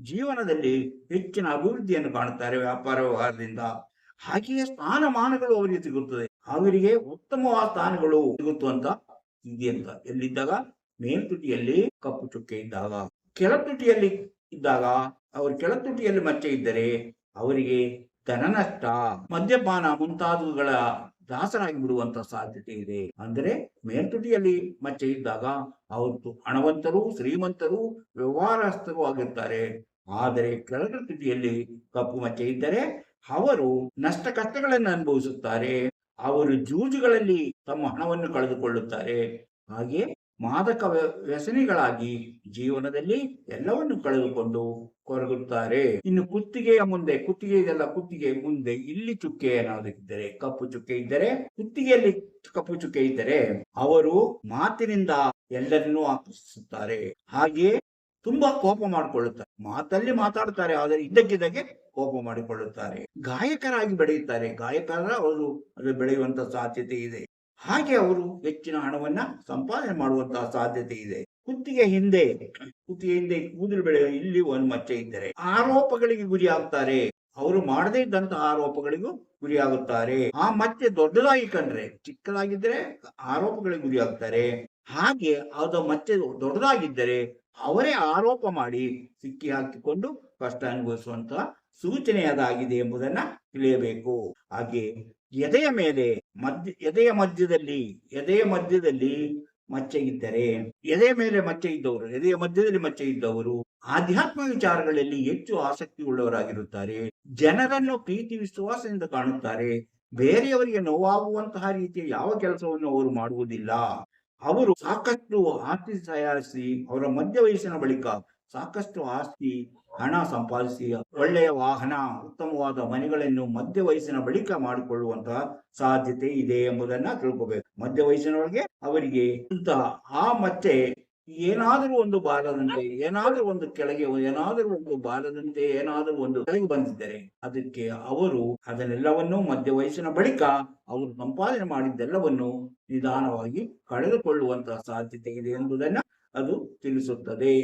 ಜೀವನದಲ್ಲಿ ಹೆಚ್ಚಿನ ಅಭಿವೃದ್ಧಿಯನ್ನು ಕಾಣುತ್ತಾರೆ ವ್ಯಾಪಾರ ವ್ಯವಹಾರದಿಂದ. ಹಾಗೆಯೇ ಸ್ಥಾನಮಾನಗಳು ಅವರಿಗೆ ಸಿಗುತ್ತದೆ. ಅವರಿಗೆ ಉತ್ತಮವಾದ ಸ್ಥಾನಗಳು ಸಿಗುತ್ತಂತ ಇದೆಯಂತ ಎಲ್ಲಿದ್ದಾಗ ಮೇಲ್ತುಟಿಯಲ್ಲಿ ಕಪ್ಪು ಚುಕ್ಕೆ ಇದ್ದಾಗ. ಕೆಳತುಟಿಯಲ್ಲಿ ಮಚ್ಚೆ ಇದ್ದರೆ ಅವರಿಗೆ ಧನನಷ್ಟ, ಮದ್ಯಪಾನ ಮುಂತಾದವುಗಳ ದಾಸರಾಗಿ ಬಿಡುವಂತ ಸಾಧ್ಯತೆ ಇದೆ. ಅಂದರೆ ಮೇಲ್ತುಟಿಯಲ್ಲಿ ಮಚ್ಚೆ ಇದ್ದಾಗ ಅವರು ಹಣವಂತರು, ಶ್ರೀಮಂತರು, ವ್ಯವಹಾರಸ್ಥರು ಆಗಿರ್ತಾರೆ. ಆದರೆ ಕೆಳಗಡೆ ತುಟಿಯಲ್ಲಿ ಕಪ್ಪು ಮಚ್ಚೆ ಇದ್ದರೆ ಅವರು ನಷ್ಟ ಕಷ್ಟಗಳನ್ನು ಅನುಭವಿಸುತ್ತಾರೆ. ಅವರು ಜೂಜುಗಳಲ್ಲಿ ತಮ್ಮ ಹಣವನ್ನು ಕಳೆದುಕೊಳ್ಳುತ್ತಾರೆ. ಹಾಗೆ ಮಾದಕ ವ್ಯಸನಿಗಳಾಗಿ ಜೀವನದಲ್ಲಿ ಎಲ್ಲವನ್ನು ಕಳೆದುಕೊಂಡು ಕೊರಗುತ್ತಾರೆ. ಇನ್ನು ಕುತ್ತಿಗೆ ಮುಂದೆ ಇಲ್ಲಿ ಚುಕ್ಕೆ ಏನಾದಿದ್ದರೆ, ಕಪ್ಪು ಚುಕ್ಕೆ ಇದ್ದರೆ, ಕುತ್ತಿಗೆಯಲ್ಲಿ ಕಪ್ಪು ಚುಕ್ಕೆ ಇದ್ದರೆ ಅವರು ಮಾತಿನಿಂದ ಎಲ್ಲರನ್ನೂ ಆಕರ್ಷಿಸುತ್ತಾರೆ. ಹಾಗೆಯೇ ತುಂಬಾ ಕೋಪ ಮಾಡಿಕೊಳ್ಳುತ್ತಾರೆ. ಮಾತಲ್ಲಿ ಮಾತಾಡುತ್ತಾರೆ, ಆದರೆ ಇದ್ದಕ್ಕಿದ್ದಕ್ಕೆ ಕೋಪ ಮಾಡಿಕೊಳ್ಳುತ್ತಾರೆ. ಗಾಯಕರಾಗಿ ಬೆಳೆಯುತ್ತಾರೆ. ಅವರು ಬೆಳೆಯುವಂತ ಸಾಧ್ಯತೆ ಇದೆ. ಹಾಗೆ ಅವರು ಹೆಚ್ಚಿನ ಹಣವನ್ನ ಸಂಪಾದನೆ ಮಾಡುವಂತಹ ಸಾಧ್ಯತೆ ಇದೆ. ಕುತ್ತಿಗೆ ಹಿಂದೆ ಕೂದಲು ಬೆಳೆಯುವ ಇಲ್ಲಿ ಒಂದು ಮಚ್ಚೆ ಇದ್ದರೆ ಆರೋಪಗಳಿಗೆ ಗುರಿಯಾಗುತ್ತಾರೆ. ಅವರು ಮಾಡದೇ ಇದ್ದಂತಹ ಆರೋಪಗಳಿಗೂ ಗುರಿಯಾಗುತ್ತಾರೆ. ಆ ಮಚ್ಚೆ ದೊಡ್ಡದಾಗಿ ಕಂಡ್ರೆ, ಚಿಕ್ಕದಾಗಿದ್ದರೆ ಆರೋಪಗಳಿಗೆ ಗುರಿಯಾಗುತ್ತಾರೆ. ಹಾಗೆ ಅದು ಮಚ್ಚೆ ದೊಡ್ಡದಾಗಿದ್ದರೆ ಅವರೇ ಆರೋಪ ಮಾಡಿ ಸಿಕ್ಕಿ ಹಾಕಿಕೊಂಡು ಕಷ್ಟ ಅನುಭವಿಸುವಂತಹ ಸೂಚನೆ ಅದಾಗಿದೆ ಎಂಬುದನ್ನ ತಿಳಿಯಬೇಕು. ಹಾಗೆ ಎದೆಯ ಮಧ್ಯದಲ್ಲಿ ಮಚ್ಚೆ ಇದ್ದರೆ, ಎದೆಯ ಮಧ್ಯದಲ್ಲಿ ಮಚ್ಚೆ ಇದ್ದವರು ಆಧ್ಯಾತ್ಮ ವಿಚಾರಗಳಲ್ಲಿ ಹೆಚ್ಚು ಆಸಕ್ತಿ ಉಳ್ಳವರಾಗಿರುತ್ತಾರೆ. ಜನರನ್ನು ಪ್ರೀತಿ ವಿಶ್ವಾಸದಿಂದ ಕಾಣುತ್ತಾರೆ. ಬೇರೆಯವರಿಗೆ ನೋವಾಗುವಂತಹ ರೀತಿಯ ಯಾವ ಕೆಲಸವನ್ನು ಅವರು ಮಾಡುವುದಿಲ್ಲ. ಅವರು ಸಾಕಷ್ಟು ಆಸ್ತಿ ತಯಾರಿಸಿ ಅವರ ಮಧ್ಯ ವಯಸ್ಸಿನ ಬಳಿಕ ಸಾಕಷ್ಟು ಆಸ್ತಿ ಹಣ ಸಂಪಾದಿಸಿ ಒಳ್ಳೆಯ ವಾಹನ ಉತ್ತಮವಾದ ಮನೆಗಳನ್ನು ಮಧ್ಯ ವಯಸ್ಸಿನ ಬಳಿಕ ಮಾಡಿಕೊಳ್ಳುವಂತಹ ಸಾಧ್ಯತೆ ಇದೆ ಎಂಬುದನ್ನ ತಿಳ್ಕೋಬೇಕು. ಮಧ್ಯ ವಯಸ್ಸಿನೊಳಗೆ ಅವರಿಗೆ ಇಂತಹ ಆ ಮತ್ತೆ ಏನಾದರೂ ಒಂದು ಬಾರದಂತೆ, ಏನಾದರೂ ಒಂದು ಕೆಳಗೆ, ಏನಾದರೂ ಒಂದು ಬಾರದಂತೆ, ಏನಾದರೂ ಒಂದು ಕೆಳಗೆ ಬಂದಿದ್ದರೆ ಅದಕ್ಕೆ ಅವರು ಅದನ್ನೆಲ್ಲವನ್ನು ಮಧ್ಯ ವಯಸ್ಸಿನ ಬಳಿಕ ಅವರು ಸಂಪಾದನೆ ಮಾಡಿದ್ದೆಲ್ಲವನ್ನು ನಿಧಾನವಾಗಿ ಕಳೆದುಕೊಳ್ಳುವಂತಹ ಸಾಧ್ಯತೆ ಇದೆ ಎಂಬುದನ್ನ ಅದು ತಿಳಿಸುತ್ತದೆ.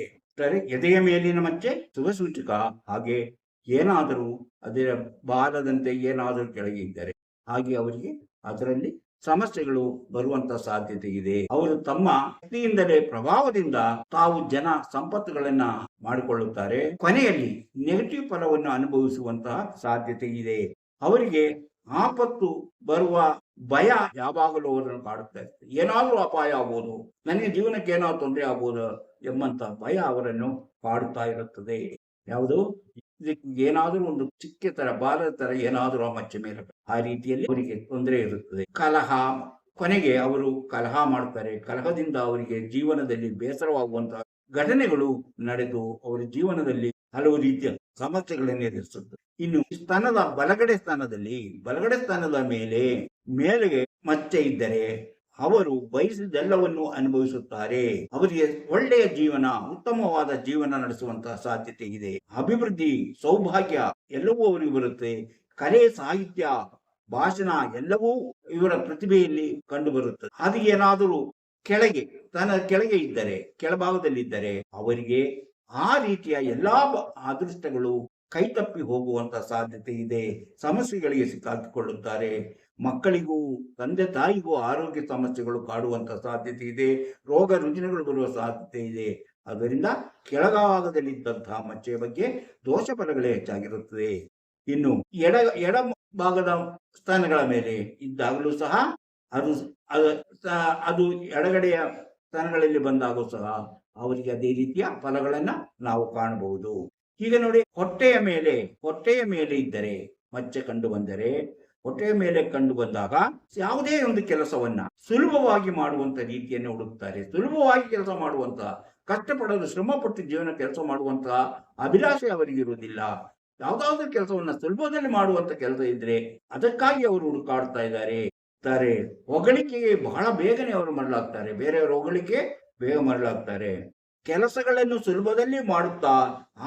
ಎದೆಯ ಮೇಲಿನ ಮಚ್ಚೆ ಶುಭ ಸೂಚಕ. ಹಾಗೆ ಏನಾದರೂ ಅದರ ಬಾರದಂತೆ ಏನಾದರೂ ಕೆಳಗೆ ಇದ್ದರೆ ಹಾಗೆ ಅವರಿಗೆ ಅದರಲ್ಲಿ ಸಮಸ್ಯೆಗಳು ಬರುವಂತ ಸಾಧ್ಯತೆ ಇದೆ. ಅವರು ತಮ್ಮ ಶಕ್ತಿಯಿಂದಲೇ ಪ್ರಭಾವದಿಂದ ತಾವು ಜನ ಸಂಪತ್ತುಗಳನ್ನ ಮಾಡಿಕೊಳ್ಳುತ್ತಾರೆ. ಕೊನೆಯಲ್ಲಿ ನೆಗೆಟಿವ್ ಫಲವನ್ನು ಅನುಭವಿಸುವಂತಹ ಸಾಧ್ಯತೆ ಇದೆ. ಅವರಿಗೆ ಆಪತ್ತು ಬರುವ ಭಯ ಯಾವಾಗಲೂ ಅವರನ್ನು ಕಾಡುತ್ತಾ ಇರ್ತದೆ. ಏನಾದ್ರೂ ಅಪಾಯ ಆಗ್ಬೋದು, ನನಗೆ ಜೀವನಕ್ಕೆ ಏನಾದ್ರು ತೊಂದರೆ ಆಗ್ಬೋದು ಎಂಬಂತ ಭಯ ಅವರನ್ನು ಕಾಡುತ್ತಾ ಇರುತ್ತದೆ. ಯಾವುದು ಏನಾದ್ರೂ ಒಂದು ಚಿಕ್ಕ ತರ ಬಾಲದ ತರ ಏನಾದ್ರೂ ಆ ಮಚ್ಚೆ ಮೇಲೆ ಆ ರೀತಿಯಲ್ಲಿ ಅವರಿಗೆ ತೊಂದರೆ ಇರುತ್ತದೆ. ಕಲಹ, ಕೊನೆಗೆ ಅವರು ಕಲಹ ಮಾಡ್ತಾರೆ. ಕಲಹದಿಂದ ಅವರಿಗೆ ಜೀವನದಲ್ಲಿ ಬೇಸರವಾಗುವಂತಹ ಘಟನೆಗಳು ನಡೆದು ಅವರ ಜೀವನದಲ್ಲಿ ಹಲವು ರೀತಿಯ ಸಮಸ್ಯೆಗಳನ್ನು ಎದುರಿಸುತ್ತದೆ. ಇನ್ನು ಸ್ತನದ ಬಲಗಡೆ ಸ್ಥಾನದ ಮೇಲೆಗೆ ಮಚ್ಚೆ ಇದ್ದರೆ ಅವರು ಬಯಸಿದೆಲ್ಲವನ್ನು ಅನುಭವಿಸುತ್ತಾರೆ. ಅವರಿಗೆ ಒಳ್ಳೆಯ ಜೀವನ, ಉತ್ತಮವಾದ ಜೀವನ ನಡೆಸುವಂತಹ ಸಾಧ್ಯತೆ ಇದೆ. ಅಭಿವೃದ್ಧಿ, ಸೌಭಾಗ್ಯ ಎಲ್ಲವೂ ಅವರಿಗೆ ಬರುತ್ತೆ. ಕಲೆ, ಸಾಹಿತ್ಯ, ಭಾಷಣ ಎಲ್ಲವೂ ಇವರ ಪ್ರತಿಭೆಯಲ್ಲಿ ಕಂಡು ಬರುತ್ತದೆ. ಅದು ಏನಾದರೂ ಕೆಳಗೆ ಇದ್ದರೆ, ಕೆಳಭಾಗದಲ್ಲಿದ್ದರೆ ಅವರಿಗೆ ಆ ರೀತಿಯ ಎಲ್ಲಾ ಅದೃಷ್ಟಗಳು ಕೈತಪ್ಪಿ ಹೋಗುವಂತ ಸಾಧ್ಯತೆ ಇದೆ. ಸಮಸ್ಯೆಗಳಿಗೆ ಸಿಕ್ಕಾಕಿಕೊಳ್ಳುತ್ತಾರೆ. ಮಕ್ಕಳಿಗೂ ತಂದೆ ತಾಯಿಗೂ ಆರೋಗ್ಯ ಸಮಸ್ಯೆಗಳು ಕಾಡುವಂತ ಸಾಧ್ಯತೆ ಇದೆ. ರೋಗ ರುಜಿನಗಳು ಬರುವ ಸಾಧ್ಯತೆ ಇದೆ. ಅದರಿಂದ ಕೆಳಭಾಗದಲ್ಲಿದ್ದಂತಹ ಮಚ್ಚೆಯ ಬಗ್ಗೆ ದೋಷ ಫಲಗಳೇ ಹೆಚ್ಚಾಗಿರುತ್ತದೆ. ಇನ್ನು ಎಡ ಭಾಗದ ಸ್ಥಾನಗಳ ಮೇಲೆ ಇದ್ದಾಗಲೂ ಸಹ ಅದು ಎಡಗಡೆಯ ಸ್ಥಾನಗಳಲ್ಲಿ ಬಂದಾಗೂ ಸಹ ಅವರಿಗೆ ಅದೇ ರೀತಿಯ ಫಲಗಳನ್ನ ನಾವು ಕಾಣಬಹುದು. ಈಗ ನೋಡಿ, ಹೊಟ್ಟೆಯ ಮೇಲೆ ಇದ್ದರೆ ಮಚ್ಚೆ ಹೊಟ್ಟೆಯ ಮೇಲೆ ಕಂಡು ಬಂದಾಗ ಯಾವುದೇ ಒಂದು ಕೆಲಸವನ್ನ ಸುಲಭವಾಗಿ ಮಾಡುವಂತ ರೀತಿಯನ್ನು ಹುಡುಕ್ತಾರೆ. ಸುಲಭವಾಗಿ ಕೆಲಸ ಮಾಡುವಂತ, ಕಷ್ಟಪಡಲು ಶ್ರಮಪಟ್ಟು ಜೀವನ ಕೆಲಸ ಮಾಡುವಂತ ಅಭಿಲಾಷೆ ಅವರಿಗಿರುವುದಿಲ್ಲ. ಯಾವುದಾದ್ರೂ ಕೆಲಸವನ್ನ ಸುಲಭದಲ್ಲಿ ಮಾಡುವಂತ ಕೆಲಸ ಇದ್ರೆ ಅದಕ್ಕಾಗಿ ಅವರು ಹುಡುಕಾಡ್ತಾ ಇದ್ದಾರೆ. ಹೊಗಳಿಕೆಗೆ ಬಹಳ ಬೇಗನೆ ಅವರು ಮರಳಾಗ್ತಾರೆ. ಬೇರೆಯವರ ಹೊಗಳಿಕೆ ಬೇಗ ಮರಳಾಗ್ತಾರೆ. ಕೆಲಸಗಳನ್ನು ಸುಲಭದಲ್ಲಿ ಮಾಡುತ್ತಾ,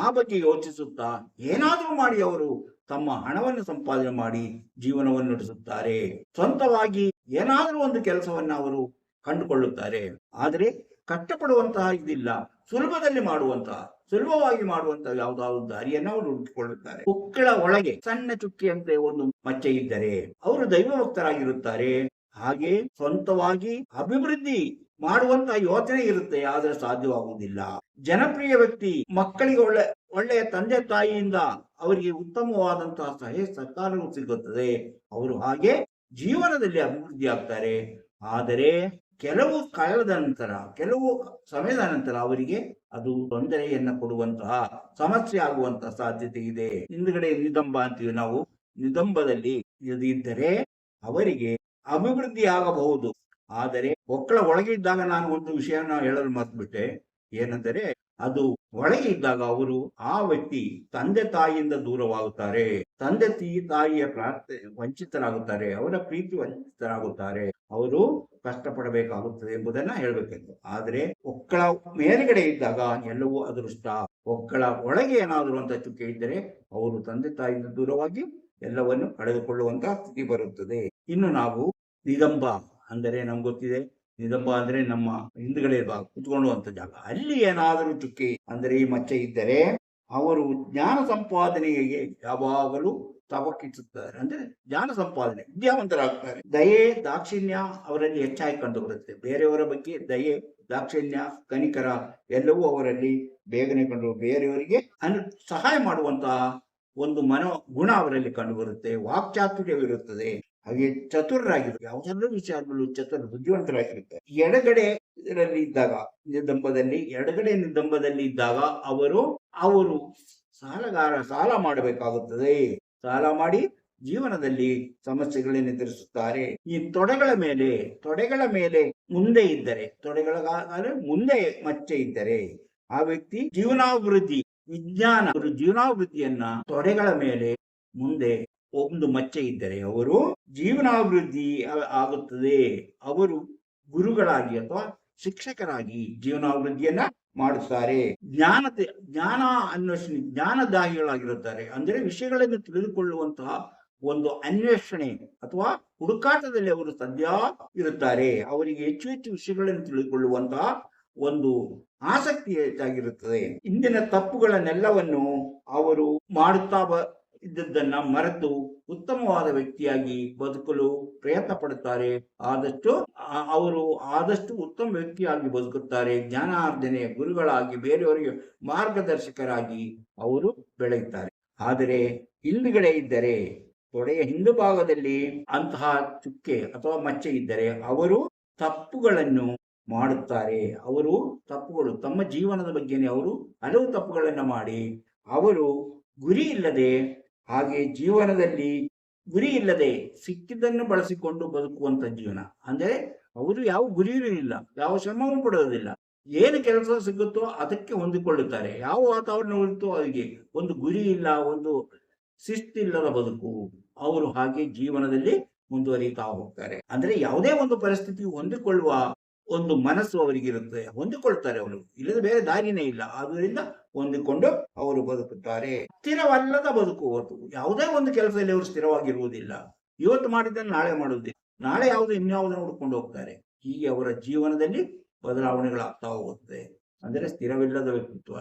ಆ ಬಗ್ಗೆ ಯೋಚಿಸುತ್ತಾ ಏನಾದರೂ ಮಾಡಿ ಅವರು ತಮ್ಮ ಹಣವನ್ನು ಸಂಪಾದನೆ ಮಾಡಿ ಜೀವನವನ್ನು ನಡೆಸುತ್ತಾರೆ. ಸ್ವಂತವಾಗಿ ಏನಾದರೂ ಒಂದು ಕೆಲಸವನ್ನ ಅವರು ಕಂಡುಕೊಳ್ಳುತ್ತಾರೆ. ಆದರೆ ಕಷ್ಟಪಡುವಂತಹ ಇದಿಲ್ಲ. ಸುಲಭವಾಗಿ ಮಾಡುವಂತಹ ಯಾವುದಾದ್ರು ದಾರಿಯನ್ನ ಅವರು ಹುಡುಕಿಕೊಳ್ಳುತ್ತಾರೆ. ಹೊಕ್ಕಳ ಒಳಗೆ ಸಣ್ಣ ಚುಕ್ಕಿಯಂತೆ ಒಂದು ಮಚ್ಚೆ ಇದ್ದರೆ ಅವರು ದೈವಭಕ್ತರಾಗಿರುತ್ತಾರೆ. ಹಾಗೆ ಸ್ವಂತವಾಗಿ ಅಭಿವೃದ್ಧಿ ಮಾಡುವಂತಹ ಯೋಚನೆ ಇರುತ್ತೆ, ಆದರೆ ಸಾಧ್ಯವಾಗುವುದಿಲ್ಲ. ಜನಪ್ರಿಯ ವ್ಯಕ್ತಿ, ಮಕ್ಕಳಿಗೆ ಒಳ್ಳೆಯ ತಂದೆ ತಾಯಿಯಿಂದ ಅವರಿಗೆ ಉತ್ತಮವಾದಂತಹ ಸಹಕಾರವು ಸಿಗುತ್ತದೆ. ಅವರು ಹಾಗೆ ಜೀವನದಲ್ಲಿ ಅಭಿವೃದ್ಧಿ ಆಗ್ತಾರೆ. ಆದರೆ ಕೆಲವು ಸಮಯದ ನಂತರ ಅವರಿಗೆ ಅದು ತೊಂದರೆಯನ್ನ ಕೊಡುವಂತಹ ಸಮಸ್ಯೆ ಆಗುವಂತಹ ಸಾಧ್ಯತೆ ಇದೆ. ಹಿಂದುಗಡೆ ನಿದಂಬ ಅಂತೀವಿ ನಾವು. ನಿದಂಬದಲ್ಲಿ ಇದ್ದರೆ ಅವರಿಗೆ ಅಭಿವೃದ್ಧಿ ಆಗಬಹುದು. ಆದರೆ ಒಕ್ಕಳ ಒಳಗೆ ಇದ್ದಾಗ ನಾನು ಒಂದು ವಿಷಯನ ಹೇಳಲು ಮರ್ತ್ಬಿಟ್ಟೆ. ಏನೆಂದರೆ, ಅದು ಒಳಗೆ ಇದ್ದಾಗ ಅವರು ಆ ವ್ಯಕ್ತಿ ತಂದೆ ತಾಯಿಯಿಂದ ದೂರವಾಗುತ್ತಾರೆ. ತಂದೆ ತಾಯಿಯ ವಂಚಿತರಾಗುತ್ತಾರೆ. ಅವರ ಪ್ರೀತಿ ವಂಚಿತರಾಗುತ್ತಾರೆ. ಅವರು ಕಷ್ಟಪಡಬೇಕಾಗುತ್ತದೆ ಎಂಬುದನ್ನ ಹೇಳ್ಬೇಕೆಂದು. ಆದರೆ ಒಕ್ಕಳ ಮೇಲ್ಗಡೆ ಇದ್ದಾಗ ಎಲ್ಲವೂ ಅದೃಷ್ಟ. ಒಕ್ಕಳ ಒಳಗೆ ಏನಾದರೂ ಅಂತ ಚುಕ್ಕೆ ಇದ್ದರೆ ಅವರು ತಂದೆ ತಾಯಿಯಿಂದ ದೂರವಾಗಿ ಎಲ್ಲವನ್ನು ಕಳೆದುಕೊಳ್ಳುವಂತಹ ಸ್ಥಿತಿ ಬರುತ್ತದೆ. ಇನ್ನು ನಾವು ನಿದಂಬ ಅಂದರೆ ನಮ್ಗೆ ಗೊತ್ತಿದೆ. ನಿದಂಬ ಅಂದ್ರೆ ನಮ್ಮ ಹಿಂದುಗಡೆ ಕುತ್ಕೊಳ್ಳುವಂತ ಜಾಗ. ಅಲ್ಲಿ ಏನಾದರೂ ಚುಕ್ಕಿ ಅಂದರೆ ಈ ಮಚ್ಚೆ ಇದ್ದರೆ ಅವರು ಜ್ಞಾನ ಸಂಪಾದನೆಗೆ ಯಾವಾಗಲೂ ತವಕಿಸುತ್ತಾರೆ. ಅಂದ್ರೆ ಜ್ಞಾನ ಸಂಪಾದನೆ, ವಿದ್ಯಾವಂತರಾಗ್ತಾರೆ. ದಯೆ, ದಾಕ್ಷಿಣ್ಯ ಅವರಲ್ಲಿ ಹೆಚ್ಚಾಗಿ ಕಂಡು ಬರುತ್ತೆ. ಬೇರೆಯವರ ಬಗ್ಗೆ ದಯೆ, ದಾಕ್ಷಿಣ್ಯ, ಕನಿಕರ ಎಲ್ಲವೂ ಅವರಲ್ಲಿ ಬೇಗನೆ ಕಂಡು, ಬೇರೆಯವರಿಗೆ ಸಹಾಯ ಮಾಡುವಂತಹ ಒಂದು ಗುಣ ಅವರಲ್ಲಿ ಕಂಡು ಬರುತ್ತೆ. ವಾಕ್ಚಾತುರ್ಯವಿರುತ್ತದೆ. ಹಾಗೆ ಚತುರರಾಗಿರುತ್ತೆ. ಯಾವುದಾದ್ರೂ ವಿಚಾರಗಳು ಬುದ್ಧಿವಂತರಾಗಿರುತ್ತೆ. ಎಡಗಡೆ ನಿದಂಬದಲ್ಲಿ ಇದ್ದಾಗ ಅವರು ಸಾಲ ಮಾಡಬೇಕಾಗುತ್ತದೆ. ಸಾಲ ಮಾಡಿ ಜೀವನದಲ್ಲಿ ಸಮಸ್ಯೆಗಳನ್ನು ಎದುರಿಸುತ್ತಾರೆ. ಈ ತೊಡೆಗಳ ಮೇಲೆ ಮುಂದೆ ಇದ್ದರೆ, ಮುಂದೆ ಮಚ್ಚೆ ಇದ್ದರೆ ಆ ವ್ಯಕ್ತಿ ಜೀವನಾಭಿವೃದ್ಧಿ ವಿಜ್ಞಾನ ಜೀವನಾಭಿವೃದ್ಧಿಯನ್ನ ತೊಡೆಗಳ ಮೇಲೆ ಮುಂದೆ ಒಂದು ಮಚ್ಚೆ ಇದ್ದರೆ ಅವರು ಜೀವನಾಭಿವೃದ್ಧಿ ಆಗುತ್ತದೆ. ಅವರು ಗುರುಗಳಾಗಿ ಅಥವಾ ಶಿಕ್ಷಕರಾಗಿ ಜೀವನಾಭಿವೃದ್ಧಿಯನ್ನ ಮಾಡುತ್ತಾರೆ. ಜ್ಞಾನ ಅನ್ವೇಷಣೆ ಜ್ಞಾನದಾಹಿಗಳಾಗಿರುತ್ತಾರೆ. ಅಂದರೆ ವಿಷಯಗಳನ್ನು ತಿಳಿದುಕೊಳ್ಳುವಂತಹ ಒಂದು ಅನ್ವೇಷಣೆ ಅಥವಾ ಹುಡುಕಾಟದಲ್ಲಿ ಅವರು ಸದ್ಯ ಇರುತ್ತಾರೆ. ಅವರಿಗೆ ಹೆಚ್ಚು ಹೆಚ್ಚು ವಿಷಯಗಳನ್ನು ತಿಳಿದುಕೊಳ್ಳುವಂತಹ ಒಂದು ಆಸಕ್ತಿ ಹೆಚ್ಚಾಗಿರುತ್ತದೆ. ಇಂದಿನ ತಪ್ಪುಗಳನ್ನೆಲ್ಲವನ್ನು ಅವರು ಮಾಡುತ್ತಾ ಇದ್ದದ್ದನ್ನ ಮರೆತು ಉತ್ತಮವಾದ ವ್ಯಕ್ತಿಯಾಗಿ ಬದುಕಲು ಪ್ರಯತ್ನ ಪಡುತ್ತಾರೆ. ಆದಷ್ಟು ಉತ್ತಮ ವ್ಯಕ್ತಿಯಾಗಿ ಬದುಕುತ್ತಾರೆ. ಜ್ಞಾನಾರ್ಜನೆ ಗುರುಗಳಾಗಿ ಬೇರೆಯವರಿಗೆ ಮಾರ್ಗದರ್ಶಕರಾಗಿ ಅವರು ಬೆಳೆಯುತ್ತಾರೆ. ಆದರೆ ಹಿಂದುಗಡೆ ಇದ್ದರೆ, ತೊಡೆಯ ಹಿಂದುಭಾಗದಲ್ಲಿ ಅಂತಹ ಚುಕ್ಕೆ ಅಥವಾ ಮಚ್ಚೆ ಇದ್ದರೆ ಅವರು ತಪ್ಪುಗಳನ್ನು ಮಾಡುತ್ತಾರೆ. ತಮ್ಮ ಜೀವನದ ಬಗ್ಗೆನೇ ಅವರು ಹಲವು ತಪ್ಪುಗಳನ್ನು ಮಾಡಿ ಅವರು ಗುರಿ ಇಲ್ಲದೆ, ಹಾಗೆ ಜೀವನದಲ್ಲಿ ಗುರಿ ಇಲ್ಲದೆ ಸಿಕ್ಕಿದ್ದನ್ನು ಬಳಸಿಕೊಂಡು ಬದುಕುವಂತ ಜೀವನ. ಅಂದರೆ ಅವರು ಯಾವ ಗುರಿಯೂ ಇಲ್ಲ, ಯಾವ ಶ್ರಮವೂ ಪಡೋದಿಲ್ಲ. ಏನು ಕೆಲಸ ಸಿಗುತ್ತೋ ಅದಕ್ಕೆ ಹೊಂದಿಕೊಳ್ಳುತ್ತಾರೆ. ಯಾವ ವಾತಾವರಣ ಇರುತ್ತೋ ಅವರಿಗೆ ಒಂದು ಗುರಿ ಇಲ್ಲ, ಒಂದು ಶಿಸ್ತಿಲ್ಲದ ಬದುಕು. ಅವರು ಹಾಗೆ ಜೀವನದಲ್ಲಿ ಮುಂದುವರಿತಾ ಹೋಗ್ತಾರೆ. ಅಂದ್ರೆ ಯಾವುದೇ ಒಂದು ಪರಿಸ್ಥಿತಿ ಹೊಂದಿಕೊಳ್ಳುವ ಒಂದು ಮನಸ್ಸು ಅವರಿಗಿರುತ್ತೆ, ಹೊಂದಿಕೊಳ್ತಾರೆ. ಅವರು ಇಲ್ಲದ ಬೇರೆ ದಾರಿನೇ ಇಲ್ಲ. ಆದ್ದರಿಂದ ಹೊಂದಿಕೊಂಡು ಅವರು ಬದುಕುತ್ತಾರೆ. ಸ್ಥಿರವಲ್ಲದ ಬದುಕು. ಯಾವುದೇ ಒಂದು ಕೆಲಸದಲ್ಲಿ ಅವರು ಸ್ಥಿರವಾಗಿರುವುದಿಲ್ಲ. ಇವತ್ತು ಮಾಡಿದ್ದನ್ನು ನಾಳೆ ಮಾಡುವುದಿಲ್ಲ, ನಾಳೆ ಯಾವುದು ಇನ್ಯಾವುದನ್ನು ಹುಡ್ಕೊಂಡು ಹೋಗ್ತಾರೆ. ಹೀಗೆ ಅವರ ಜೀವನದಲ್ಲಿ ಬದಲಾವಣೆಗಳಾಗ್ತಾ ಹೋಗುತ್ತೆ. ಅಂದರೆ ಸ್ಥಿರವಿಲ್ಲದ ವ್ಯಕ್ತಿತ್ವ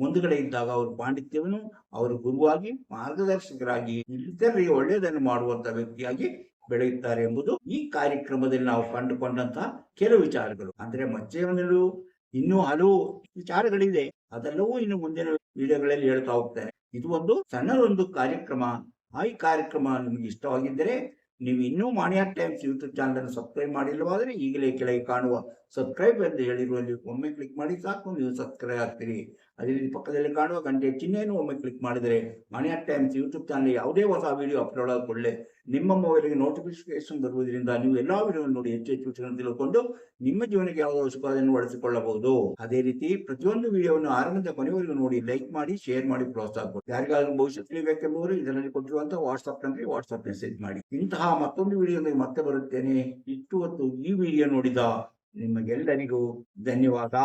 ಮುಂದುಗಡೆ ಇದ್ದಾಗ ಅವರು ಪಾಂಡಿತ್ಯವನ್ನು ಅವರು ಗುರುವಾಗಿ ಮಾರ್ಗದರ್ಶಕರಾಗಿ ಇತರರಿಗೆ ಒಳ್ಳೆಯದನ್ನು ಮಾಡುವಂತ ವ್ಯಕ್ತಿಯಾಗಿ ಬೆಳೆಯುತ್ತಾರೆ ಎಂಬುದು ಈ ಕಾರ್ಯಕ್ರಮದಲ್ಲಿ ನಾವು ಕಂಡುಕೊಂಡಂತಹ ಕೆಲವು ವಿಚಾರಗಳು. ಅಂದ್ರೆ ಮಚ್ಚೆಯವರು ಇನ್ನೂ ಹಲವು ವಿಚಾರಗಳಿದೆ, ಅದೆಲ್ಲವೂ ಇನ್ನು ಮುಂದಿನ ವಿಡಿಯೋಗಳಲ್ಲಿ ಹೇಳ್ತಾ ಹೋಗ್ತಾರೆ. ಇದು ಒಂದು ಸಣ್ಣದೊಂದು ಕಾರ್ಯಕ್ರಮ. ಈ ಕಾರ್ಯಕ್ರಮ ನಿಮಗೆ ಇಷ್ಟವಾಗಿದ್ದರೆ ನೀವು ಇನ್ನೂ ಮಾಣಿಯಾರ್ ಟೈಮ್ಸ್ ಯೂಟ್ಯೂಬ್ ಚಾನಲ್ ಅನ್ನು ಸಬ್ಸ್ಕ್ರೈಬ್ ಮಾಡಿಲ್ಲವಾದರೆ ಈಗಲೇ ಕೆಳಗೆ ಕಾಣುವ ಸಬ್ಸ್ಕ್ರೈಬ್ ಎಂದು ಹೇಳಿರುವಲ್ಲಿ ಒಮ್ಮೆ ಕ್ಲಿಕ್ ಮಾಡಿ ಸಾಕು, ನೀವು ಸಬ್ಸ್ಕ್ರೈಬ್ ಆಗ್ತೀರಿ. ಅದೇ ರೀತಿ ಪಕ್ಕದಲ್ಲಿ ಕಾಣುವ ಗಂಟೆ ಚಿಹ್ನೆಯನ್ನು ಒಮ್ಮೆ ಕ್ಲಿಕ್ ಮಾಡಿದರೆ ಮಾಣಿಯಾರ್ ಟೈಮ್ಸ್ ಯೂಟ್ಯೂಬ್ ಚಾನಲ್ ಯಾವುದೇ ಹೊಸ ವಿಡಿಯೋ ಅಪ್ಲೋಡ್ ಆದ ಕೂಡಲೇ ನಿಮ್ಮ ಮೊಬೈಲ್ಗೆ ನೋಟಿಫಿಕೇಶನ್ ಬರುವುದರಿಂದ ನೀವು ಎಲ್ಲಾ ವಿಡಿಯೋ ನೋಡಿ ಹೆಚ್ಚು ವಿಷಯಗಳನ್ನು ತಿಳ್ಕೊಂಡು ನಿಮ್ಮ ಜೀವನಕ್ಕೆ ಯಾವುದೋ ಉಪಕರಣವನ್ನು ಬಳಸಿಕೊಳ್ಳಬಹುದು. ಅದೇ ರೀತಿ ಪ್ರತಿಯೊಂದು ವಿಡಿಯೋವನ್ನು ಆರಂಭದಿಂದ ಕೊನೆವರೆಗೂ ನೋಡಿ, ಲೈಕ್ ಮಾಡಿ, ಶೇರ್ ಮಾಡಿ, ಪ್ರೋತ್ಸಾಹ ಕೊಡಿ. ಯಾರಿಗಾದ್ರೂ ಭವಿಷ್ಯ ತಿಳಿಬೇಕೆಂಬುವರು ಇದರಲ್ಲಿ ಕೊಟ್ಟಿರುವಂತಹ ವಾಟ್ಸ್ಆಪ್ ಮೆಸೇಜ್ ಮಾಡಿ. ಇಂತಹ ಮತ್ತೊಂದು ವಿಡಿಯೋದಲ್ಲಿ ಮತ್ತೆ ಬರುತ್ತೇನೆ. ಇಷ್ಟು ಹೊತ್ತು ಈ ವಿಡಿಯೋ ನೋಡಿದ ನಿಮಗೆಲ್ಲರಿಗೂ ಧನ್ಯವಾದ.